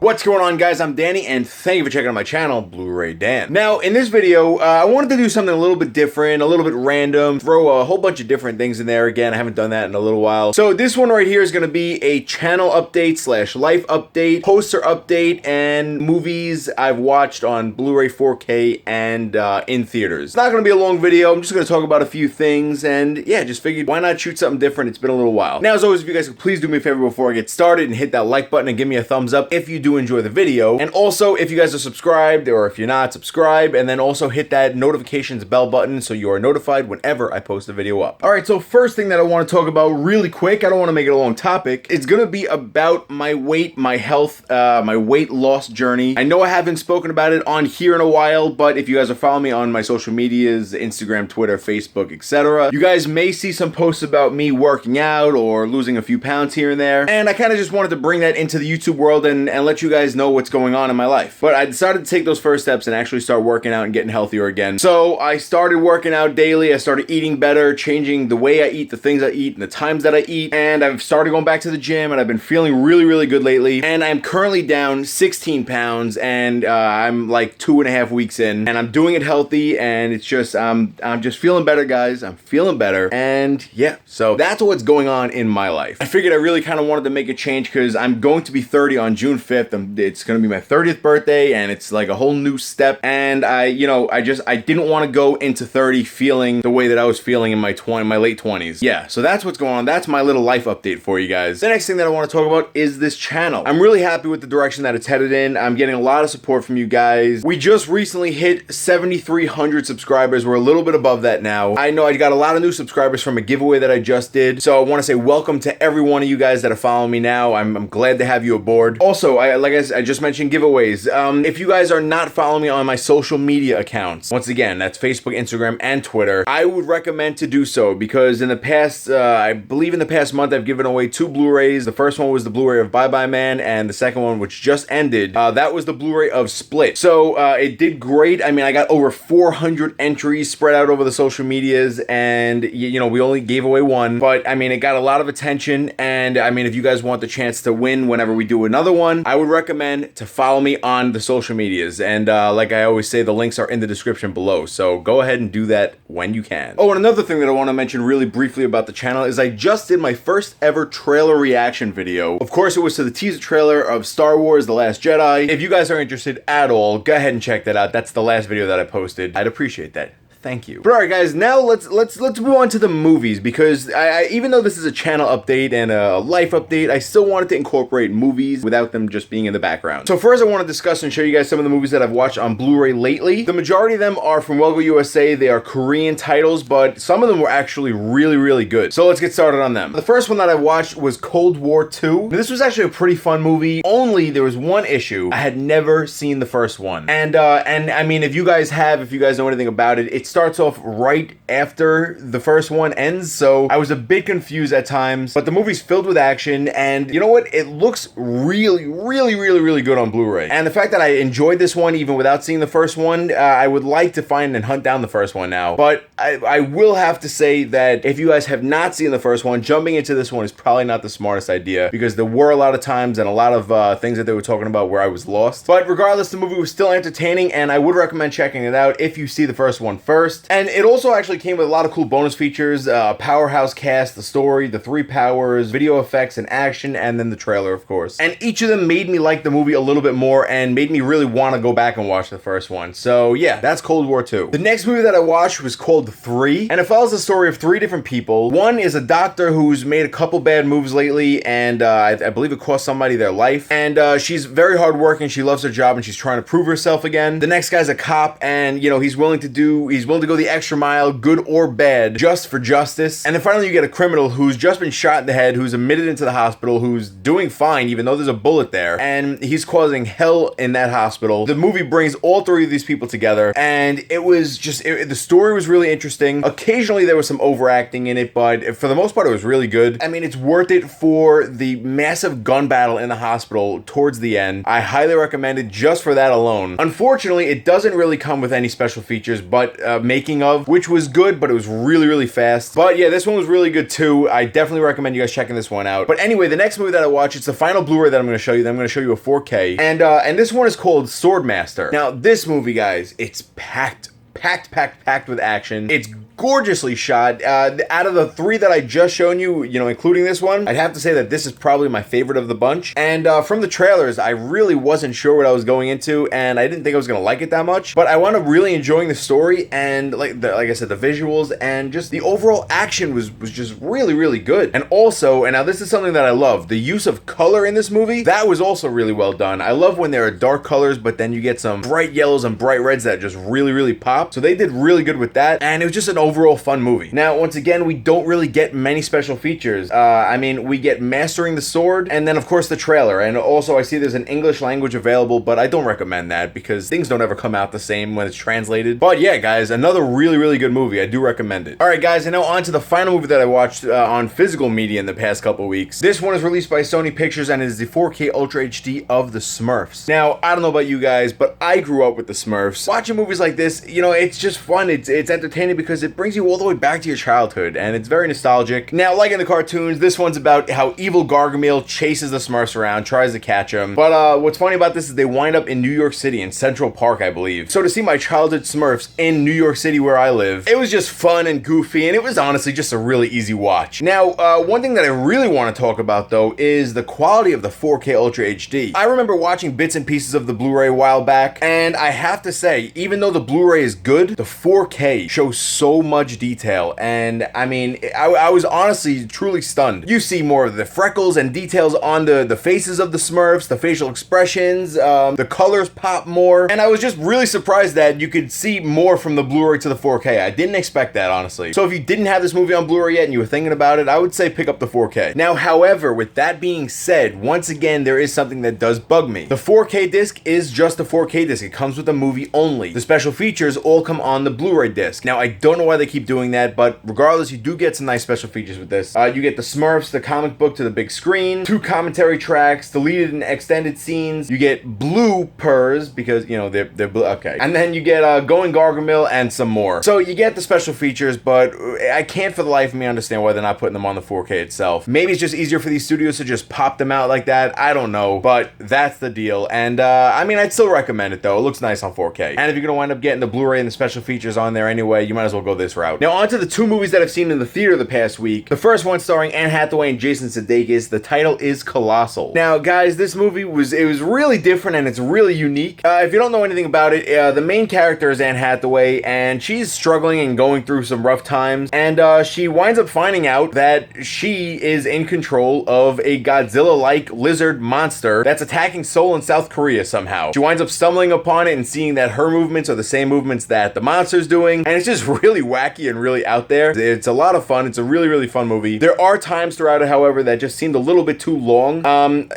What's going on, guys? I'm Danny, and thank you for checking out my channel, Bluray Dan. Now, in this video, I wanted to do something a little bit different, a little bit random, throw a whole bunch of different things in there. Again, I haven't done that in a little while. So this one right here is going to be a channel update slash life update, poster update, and movies I've watched on Blu-ray 4K and in theaters. It's not going to be a long video. I'm just going to talk about a few things, and yeah, just figured why not shoot something different. It's been a little while. Now, as always, if you guys could please do me a favor before I get started and hit that like button and give me a thumbs up if you do enjoy the video. And also, if you guys are subscribed, or if you're not, subscribe, and then also hit that notifications bell button so you are notified whenever I post a video up. All right, so first thing that I want to talk about really quick, I don't want to make it a long topic, it's going to be about my weight, my health, my weight loss journey. I know I haven't spoken about it on here in a while, but if you guys are following me on my social medias, Instagram, Twitter, Facebook, etc., you guys may see some posts about me working out or losing a few pounds here and there, and I kind of just wanted to bring that into the YouTube world and let you guys know what's going on in my life. But I decided to take those first steps and actually start working out and getting healthier again. So I started working out daily, I started eating better, changing the way I eat, the things I eat, and the times that I eat, and I've started going back to the gym, and I've been feeling really, really good lately, and I'm currently down 16 pounds, and I'm like 2.5 weeks in, and I'm doing it healthy, and it's just, I'm just feeling better, guys. I'm feeling better, and yeah, so that's what's going on in my life. I figured I really kind of wanted to make a change because I'm going to be 30 on June 5th. It's going to be my 30th birthday, and it's like a whole new step, and I didn't want to go into 30 feeling the way that I was feeling in my late 20s. Yeah, so that's what's going on. That's my little life update for you guys. The next thing that I want to talk about is this channel. I'm really happy with the direction that it's headed in. I'm getting a lot of support from you guys. We just recently hit 7,300 subscribers. We're a little bit above that now. I know I got a lot of new subscribers from a giveaway that I just did, so I want to say welcome to every one of you guys that are following me now. I'm glad to have you aboard. Also, like I just mentioned, giveaways. If you guys are not following me on my social media accounts, once again, that's Facebook, Instagram, and Twitter, I would recommend to do so because in the past, I believe in the past month, I've given away 2 Blu-rays. The first one was the Blu-ray of Bye Bye Man, and the second one, which just ended, that was the Blu-ray of Split. So it did great. I mean, I got over 400 entries spread out over the social medias, and you know, we only gave away one, but I mean, it got a lot of attention, and I mean, if you guys want the chance to win whenever we do another one, I would recommend to follow me on the social medias, and like I always say, the links are in the description below, so go ahead and do that when you can. Oh, and another thing that I want to mention really briefly about the channel is I just did my first ever trailer reaction video. Of course, it was to the teaser trailer of Star Wars: The Last Jedi. If you guys are interested at all, go ahead and check that out. That's the last video that I posted. I'd appreciate that. Thank you. But all right, guys, now let's move on to the movies, because I even though this is a channel update and a life update, I still wanted to incorporate movies without them just being in the background. So first, I want to discuss and show you guys some of the movies that I've watched on Blu-ray lately. The majority of them are from Well Go USA. They are Korean titles, but some of them were actually really, really good. So let's get started on them. The first one that I watched was Cold War II. Now, this was actually a pretty fun movie, only there was one issue. I had never seen the first one. And I mean, if you guys know anything about it, it starts off right after the first one ends, so I was a bit confused at times, but the movie's filled with action, and you know what? It looks really, really, really, really good on Blu-ray. And the fact that I enjoyed this one even without seeing the first one, I would like to find and hunt down the first one now. But I will have to say that if you guys have not seen the first one, jumping into this one is probably not the smartest idea, because there were a lot of times and a lot of things that they were talking about where I was lost. But regardless, the movie was still entertaining, and I would recommend checking it out if you see the first one first. And it also actually came with a lot of cool bonus features, powerhouse cast, the story, the 3 powers, video effects and action, and then the trailer, of course. And each of them made me like the movie a little bit more and made me really want to go back and watch the first one. So yeah, that's Cold War II. The next movie that I watched was called 3, and it follows the story of 3 different people. One is a doctor who's made a couple bad moves lately, and I believe it cost somebody their life. And she's very hardworking, she loves her job, and she's trying to prove herself again. The next guy's a cop, and you know, he's willing to go the extra mile, good or bad, just for justice. And then finally you get a criminal who's just been shot in the head, who's admitted into the hospital, who's doing fine even though there's a bullet there, and he's causing hell in that hospital. The movie brings all 3 of these people together, and it was just, the story was really interesting. Occasionally there was some overacting in it, but for the most part it was really good. I mean, it's worth it for the massive gun battle in the hospital towards the end. I highly recommend it just for that alone. Unfortunately, it doesn't really come with any special features, but making of, which was good, but it was really, really fast. But yeah, this one was really good too. I definitely recommend you guys checking this one out. But anyway, the next movie that I watched, it's the final Blu-ray that I'm going to show you. I'm going to show you a 4K. And this one is called Swordmaster. Now, this movie, guys, it's packed with action. It's gorgeously shot. Out of the three that I just shown you, including this one, I'd have to say that this is probably my favorite of the bunch. And from the trailers, I really wasn't sure what I was going into, and I didn't think I was gonna like it that much. But I wound up really enjoying the story, and like I said, the visuals and just the overall action was just really, really good. And also, and now this is something that I love, the use of color in this movie, that was also really well done. I love when there are dark colors, but then you get some bright yellows and bright reds that just really, really pop. So they did really good with that, and it was just an overall fun movie. Now, once again, we don't really get many special features. I mean, we get mastering the sword, and then of course the trailer. And also I see there's an English language available, but I don't recommend that because things don't ever come out the same when it's translated. But yeah, guys, another really, really good movie. I do recommend it. All right, guys, and now on to the final movie that I watched on physical media in the past couple weeks. This one is released by Sony Pictures, and it is the 4K Ultra HD of the Smurfs. Now, I don't know about you guys, but I grew up with the Smurfs. Watching movies like this, it's just fun. It's entertaining because it brings you all the way back to your childhood, and it's very nostalgic. Now, like in the cartoons, this one's about how evil Gargamel chases the Smurfs around, tries to catch them. But what's funny about this is they wind up in New York City, in Central Park, I believe. So to see my childhood Smurfs in New York City where I live, it was just fun and goofy, and it was honestly just a really easy watch. Now, one thing that I really want to talk about, though, is the quality of the 4K Ultra HD. I remember watching bits and pieces of the Blu-ray a while back, and I have to say, even though the Blu-ray is good, the 4K shows so much detail, and I mean, I was honestly truly stunned. You see more of the freckles and details on the faces of the Smurfs, the facial expressions, the colors pop more, and I was just really surprised that you could see more from the Blu-ray to the 4K. I didn't expect that, honestly. So if you didn't have this movie on Blu-ray yet and you were thinking about it, I would say pick up the 4K. Now, however, with that being said, once again, there is something that does bug me. The 4K disc is just a 4K disc. It comes with the movie only. The special features all come on the Blu-ray disc. Now, I don't know why they keep doing that, but regardless, you do get some nice special features with this. You get the Smurfs, the comic book to the big screen, 2 commentary tracks, deleted and extended scenes. You get bloopers because, they're blue. Okay. And then you get Going Gargamel and some more. So you get the special features, but I can't for the life of me understand why they're not putting them on the 4K itself. Maybe it's just easier for these studios to just pop them out like that. I don't know, but that's the deal. And I mean, I'd still recommend it though. It looks nice on 4K. And if you're gonna wind up getting the Blu-ray and the special features on there anyway, you might as well go this route. Now, on to the 2 movies that I've seen in the theater the past week. The first one starring Anne Hathaway and Jason Sudeikis. The title is Colossal. Now, guys, this movie was really different and it's really unique. If you don't know anything about it, the main character is Anne Hathaway, and she's struggling and going through some rough times, and she winds up finding out that she is in control of a Godzilla-like lizard monster that's attacking Seoul in South Korea somehow. She winds up stumbling upon it and seeing that her movements are the same movements that the monster's doing, and it's just really wacky and really out there. It's a lot of fun. It's a really, really fun movie. There are times throughout it, however, that just seemed a little bit too long.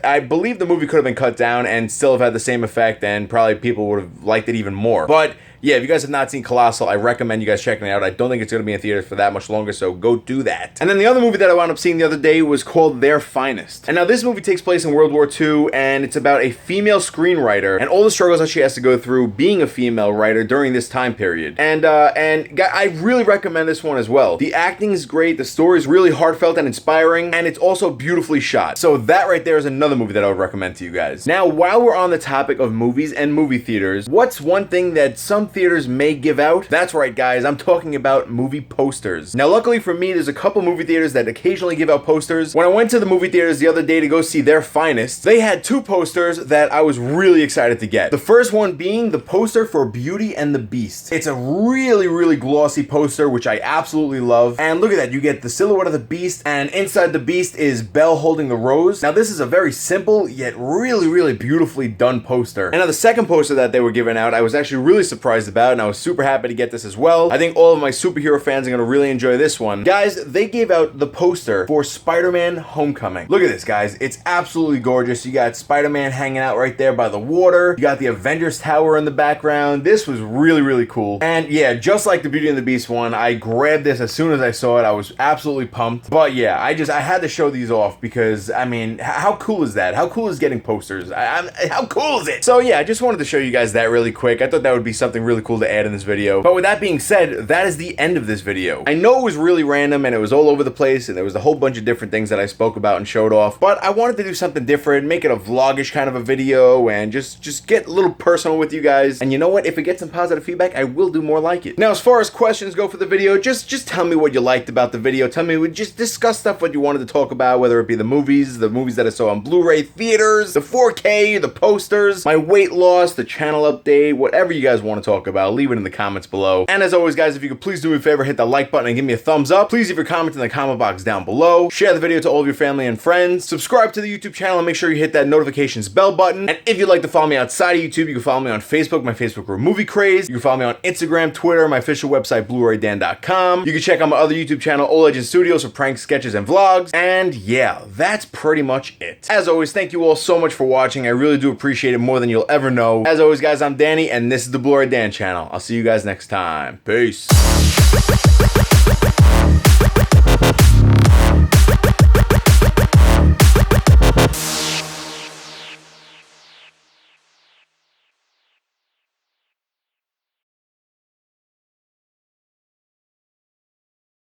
I believe the movie could have been cut down and still have had the same effect, and probably people would have liked it even more. But yeah, if you guys have not seen Colossal, I recommend you guys checking it out. I don't think it's going to be in theaters for that much longer, so go do that. And then the other movie that I wound up seeing the other day was called Their Finest. And now this movie takes place in World War II, and it's about a female screenwriter and all the struggles that she has to go through being a female writer during this time period. And I really recommend this one as well. The acting is great, the story is really heartfelt and inspiring, and it's also beautifully shot. So that right there is another movie that I would recommend to you guys. Now, while we're on the topic of movies and movie theaters, what's one thing that some theaters may give out? That's right, guys, I'm talking about movie posters. Now, luckily for me, there's a couple movie theaters that occasionally give out posters. When I went to the movie theaters the other day to go see Their Finest, they had 2 posters that I was really excited to get. The first one being the poster for Beauty and the Beast. It's a really, really glossy poster, which I absolutely love. And look at that, you get the silhouette of the Beast, and inside the Beast is Belle holding the rose. Now, this is a very simple, yet really, really beautifully done poster. And now the second poster that they were giving out, I was actually really surprised about, and I was super happy to get this as well. I think all of my superhero fans are going to really enjoy this one. Guys, they gave out the poster for Spider-Man Homecoming. Look at this, guys. It's absolutely gorgeous. You got Spider-Man hanging out right there by the water. You got the Avengers Tower in the background. This was really, really cool. And yeah, just like the Beauty and the Beast one, I grabbed this as soon as I saw it. I was absolutely pumped. But yeah, I had to show these off because, I mean, how cool is that? How cool is getting posters? How cool is it? So yeah, I just wanted to show you guys that really quick. I thought that would be something really really cool to add in this video. But with that being said, that is the end of this video. I know it was really random and it was all over the place and there was a whole bunch of different things that I spoke about and showed off, but I wanted to do something different, make it a vlogish kind of a video and just get a little personal with you guys. And you know what? If it gets some positive feedback, I will do more like it. Now, as far as questions go for the video, just tell me what you liked about the video. Tell me, just discuss stuff what you wanted to talk about, whether it be the movies that I saw on Blu-ray theaters, the 4K, the posters, my weight loss, the channel update, whatever you guys want to talk about, leave it in the comments below. And as always, guys, if you could please do me a favor, hit that like button and give me a thumbs up. Please leave your comment in the comment box down below. Share the video to all of your family and friends. Subscribe to the YouTube channel and make sure you hit that notifications bell button. And if you'd like to follow me outside of YouTube, you can follow me on Facebook, my Facebook group Movie Craze. You can follow me on Instagram, Twitter, my official website, BlurayDan.com. You can check out my other YouTube channel, Old Legend Studios, for pranks, sketches, and vlogs. And yeah, that's pretty much it. As always, thank you all so much for watching. I really do appreciate it more than you'll ever know. As always, guys, I'm Danny, and this is the Bluray Dan channel. I'll see you guys next time. Peace.